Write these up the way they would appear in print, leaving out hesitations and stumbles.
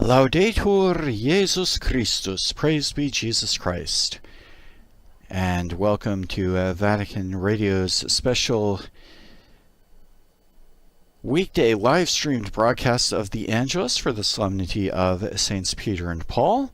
Laudetur Jesus Christus, praise be Jesus Christ, and welcome to Vatican Radio's special weekday live-streamed broadcast of the Angelus for the Solemnity of Saints Peter and Paul.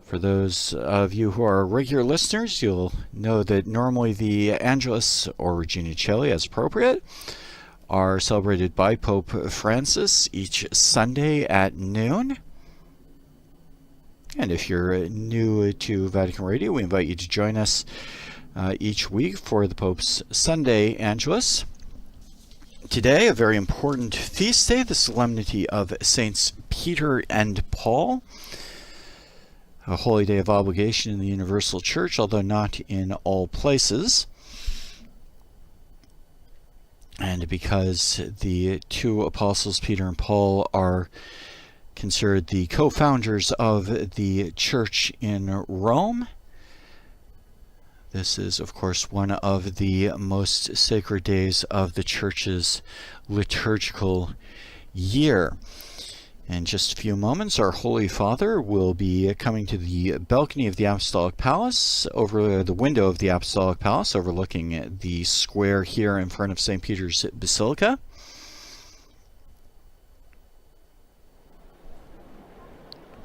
For those of you who are regular listeners, you'll know that normally the Angelus, or Regina Coeli as appropriate, are celebrated by Pope Francis each Sunday at noon. And if you're new to Vatican Radio, we invite you to join us each week for the Pope's Sunday Angelus. Today, a very important feast day, the Solemnity of Saints Peter and Paul, a holy day of obligation in the Universal Church, although not in all places. And because the two apostles, Peter and Paul, are considered the co-founders of the church in Rome, this is, of course, one of the most sacred days of the church's liturgical year. In just a few moments, our Holy Father will be coming to the balcony of the Apostolic Palace, over the window of the Apostolic Palace, overlooking the square here in front of St. Peter's Basilica.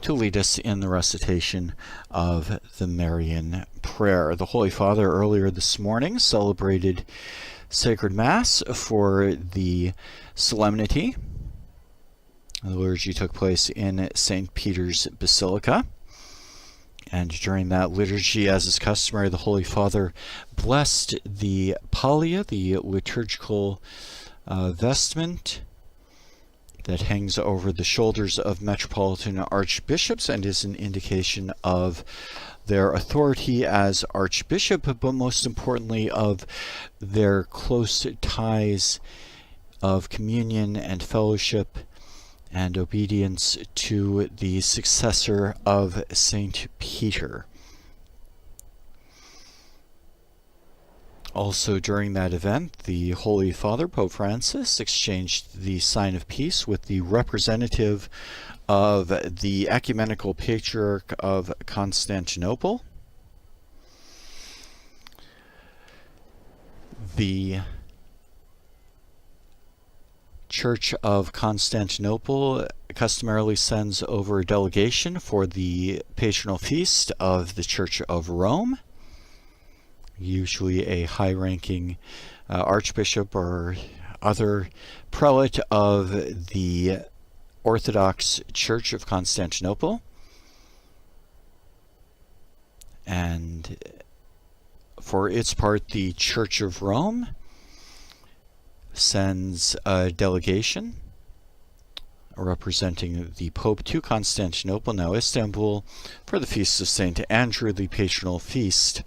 To lead us in the recitation of the Marian prayer. The Holy Father earlier this morning celebrated Sacred Mass for the solemnity. The liturgy took place in St. Peter's Basilica, and during that liturgy, as is customary, the Holy Father blessed the pallia, the liturgical vestment that hangs over the shoulders of metropolitan archbishops and is an indication of their authority as archbishop, but most importantly of their close ties of communion and fellowship and obedience to the successor of Saint Peter. Also during that event, the Holy Father, Pope Francis, exchanged the sign of peace with the representative of the Ecumenical Patriarch of Constantinople. The Church of Constantinople customarily sends over a delegation for the patronal feast of the Church of Rome, usually a high-ranking archbishop or other prelate of the Orthodox Church of Constantinople. And for its part, the Church of Rome sends a delegation representing the Pope to Constantinople, now Istanbul, for the feast of St. Andrew, the patronal feast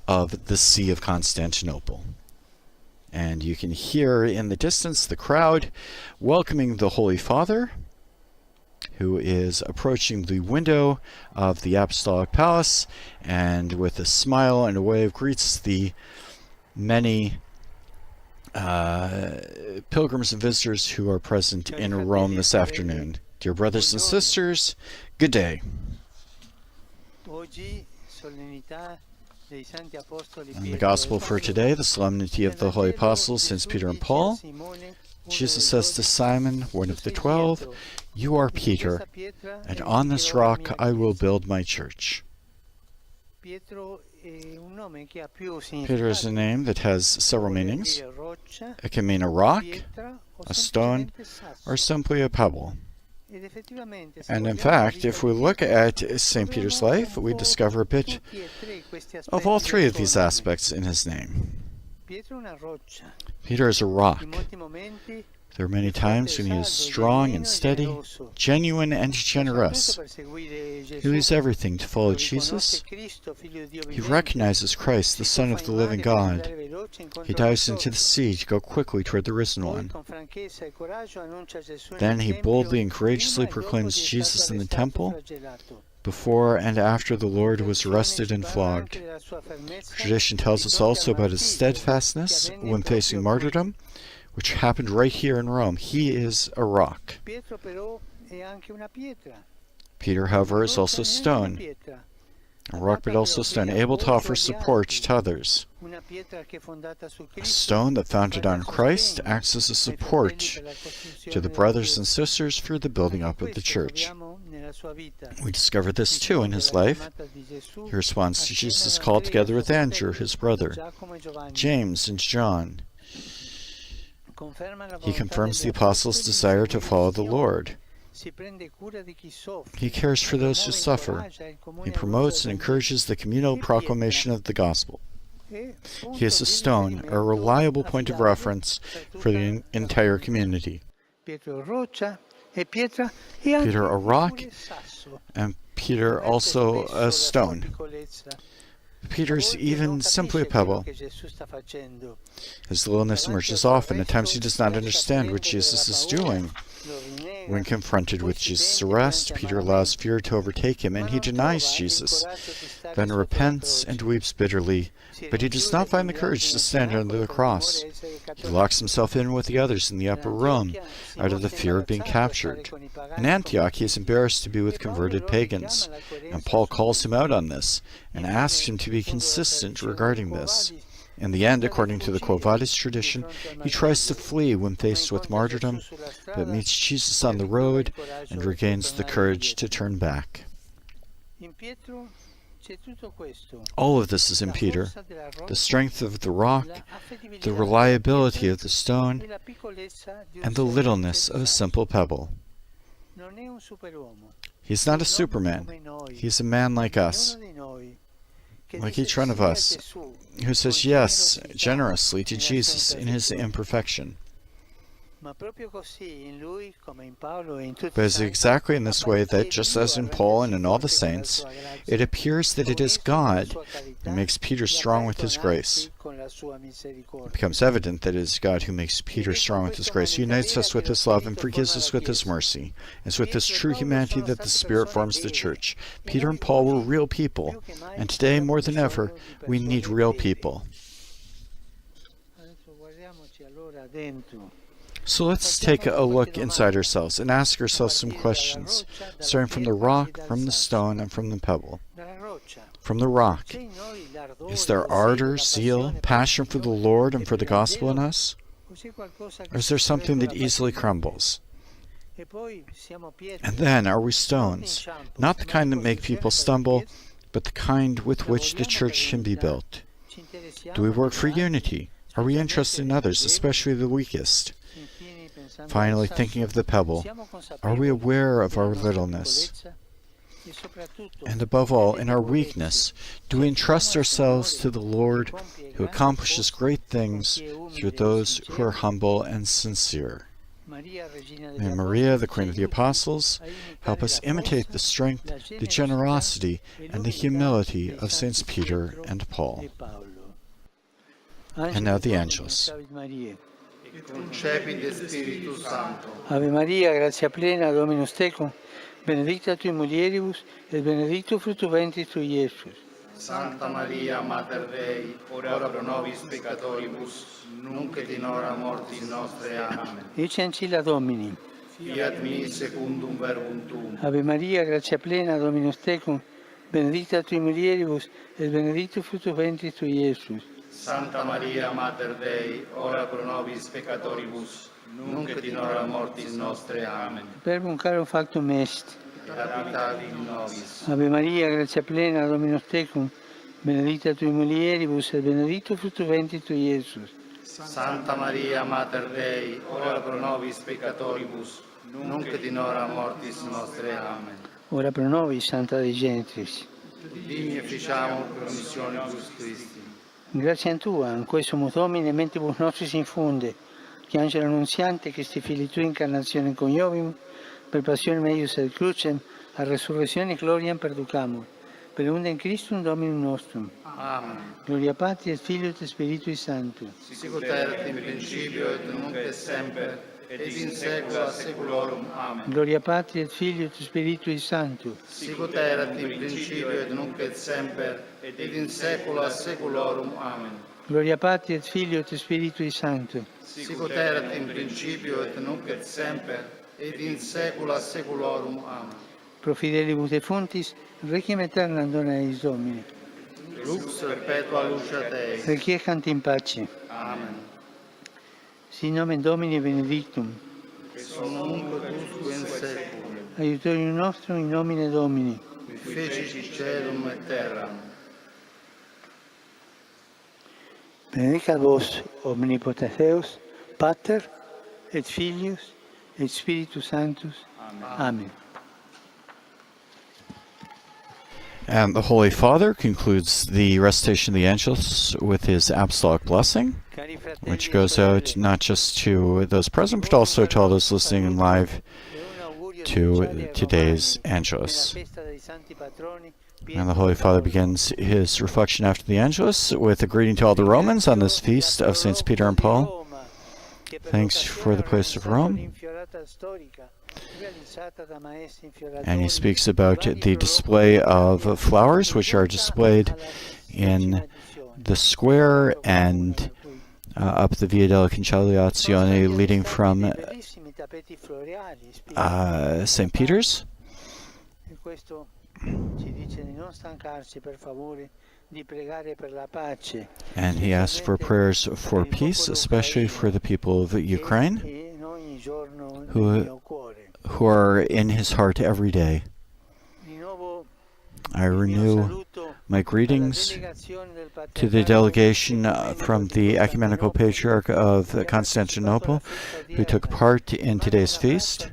of the See of Constantinople. And you can hear in the distance the crowd welcoming the Holy Father, who is approaching the window of the Apostolic Palace and with a smile and a wave greets the many pilgrims and visitors who are present in Rome this afternoon. Dear brothers and sisters, good day. And the Gospel for today, the Solemnity of the Holy Apostles, Saints Peter and Paul. Jesus says to Simon, one of the 12, "You are Peter, and on this rock I will build my church." Peter is a name that has several meanings. It can mean a rock, a stone, or simply a pebble. And in fact, if we look at St. Peter's life, we discover a bit of all three of these aspects in his name. Peter is a rock. There are many times when he is strong and steady, genuine and generous. He leaves everything to follow Jesus. He recognizes Christ, the Son of the living God. He dives into the sea to go quickly toward the risen one. Then he boldly and courageously proclaims Jesus in the temple, before and after the Lord was arrested and flogged. Tradition tells us also about his steadfastness when facing martyrdom, which happened right here in Rome. He is a rock. Peter, however, is also stone, a rock but also stone, able to offer support to others. A stone that founded on Christ acts as a support to the brothers and sisters for the building up of the church. We discover this too in his life. He responds to Jesus' call together with Andrew, his brother, James, and John. He confirms the apostles' desire to follow the Lord. He cares for those who suffer. He promotes and encourages the communal proclamation of the gospel. He is a stone, a reliable point of reference for the entire community. Peter, a rock, and Peter also a stone. Peter's even simply a pebble. His littleness emerges often. At times he does not understand what Jesus is doing. When confronted with Jesus' arrest, Peter allows fear to overtake him, and he denies Jesus, then repents and weeps bitterly, but he does not find the courage to stand under the cross. He locks himself in with the others in the upper room, out of the fear of being captured. In Antioch, he is embarrassed to be with converted pagans, and Paul calls him out on this, and asks him to be consistent regarding this. In the end, according to the Quo Vadis tradition, he tries to flee when faced with martyrdom, but meets Jesus on the road and regains the courage to turn back. All of this is in Peter: the strength of the rock, the reliability of the stone, and the littleness of a simple pebble. He's not a superman. He's a man like us, like each one of us, who says yes generously to Jesus in his imperfection. But it's exactly in this way that, just as in Paul and in all the saints, it appears that it is God who makes Peter strong with his grace. It becomes evident that it is God who makes Peter strong with his grace, unites us with his love, and forgives us with his mercy. It's with this true humanity that the Spirit forms the church. Peter and Paul were real people, and today, more than ever, we need real people. So let's take a look inside ourselves and ask ourselves some questions, starting from the rock, from the stone, and from the pebble. From the rock, is there ardor, zeal, passion for the Lord and for the gospel in us? Or is there something that easily crumbles? And then, are we stones? Not the kind that make people stumble, but the kind with which the church can be built. Do we work for unity? Are we interested in others, especially the weakest? Finally, thinking of the pebble, are we aware of our littleness? And above all, in our weakness, do we entrust ourselves to the Lord who accomplishes great things through those who are humble and sincere? May Maria, the Queen of the Apostles, help us imitate the strength, the generosity, and the humility of Saints Peter and Paul. And now the Angelus. Concepit Spiritus Sancto. Ave Maria, gratia plena, Dominus tecum, benedicta tui mulieribus, et benedictus fructus ventris tui, Iesus. Santa Maria, Mater Dei, ora pro nobis peccatoribus, nunc et in hora mortis nostre. Amen. Ecce ancilla Domini. Fiat mi secundum verbum tuum. Ave Maria, gratia plena, Dominus tecum, benedicta tui mulieribus, et benedictus fructus ventris tui, Iesus. Santa Maria, Mater Dei, ora pro nobis peccatoribus, nunc et in hora mortis nostre. Amen. Verbum carum factum est. Capitati in nobis. Ave Maria, gratia plena, Dominus tecum, benedicta tui mulieribus, et benedictus fructus ventris tui, Iesus. Santa Maria, Mater Dei, ora pro nobis peccatoribus, nunc et in hora mortis nostre. Amen. Ora pro nobis, Santa Dei Gentris. Dimmi e ficiamo promissionibus Christi. Grazie a Tua, in questo Domine, mentibus nostris infunde, che angelo annunziante, Christi Fili Tui, incarnazione coniovim, per passione meius et crucem, a resurrezione gloriam perducamur, per undem Christum Dominum nostrum. Amen. Gloria Patri et Filio et Spiritui Sancto. Sicut erat in principio et nunc et semper, et in saecula saeculorum. Amen. Gloria Patri et Filio et Spiritui Sancto. Sicut erat in principio et nunc et semper, et in saecula saeculorum. Amen. Gloria Patri et Filio et Spiritui Sancto. Sicut erat in principio et nunc et semper, et in saecula saeculorum. Amen. Pro fidelibus defunctis, requiem aeternam dona eis Domini. Lux perpetua luceat eis. Requiescant in pace. Amen. Sin nomen Domini benedictum. Et nunc et usque in saeculum. Aiutorium nostrum in nomine Domini. Qui fecit caelum et terram. Benedicat vos omnipotens Deus, Pater, et Filius, et Spiritus Sanctus. Amen. And the Holy Father concludes the recitation of the Angelus with his apostolic blessing, which goes out not just to those present, but also to all those listening live to today's Angelus. And the Holy Father begins his reflection after the Angelus with a greeting to all the Romans on this feast of Saints Peter and Paul. Thanks for the place of Rome. And he speaks about the display of flowers which are displayed in the square and up the Via della Conciliazione leading from St. Peter's. And he asks for prayers for peace, especially for the people of Ukraine, who are in his heart every day. I renew my greetings to the delegation from the Ecumenical Patriarch of Constantinople who took part in today's feast.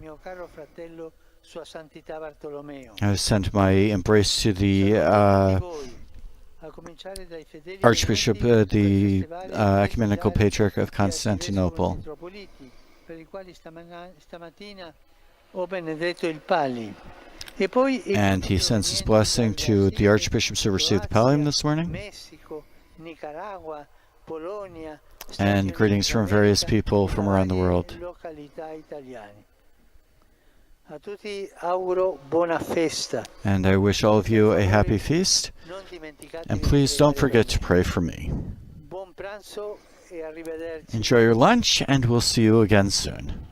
I send my embrace to the Archbishop, the Ecumenical Patriarch of Constantinople. And he sends his blessing to the archbishops who received the pallium this morning. And greetings from various people from around the world. And I wish all of you a happy feast. And please don't forget to pray for me. Enjoy your lunch, and we'll see you again soon.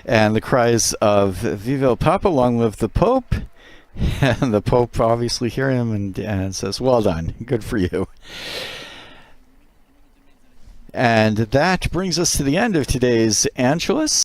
And the cries of Viva el Papa, long live the Pope. And the Pope obviously hear him and says, well done, good for you. And that brings us to the end of today's Angelus.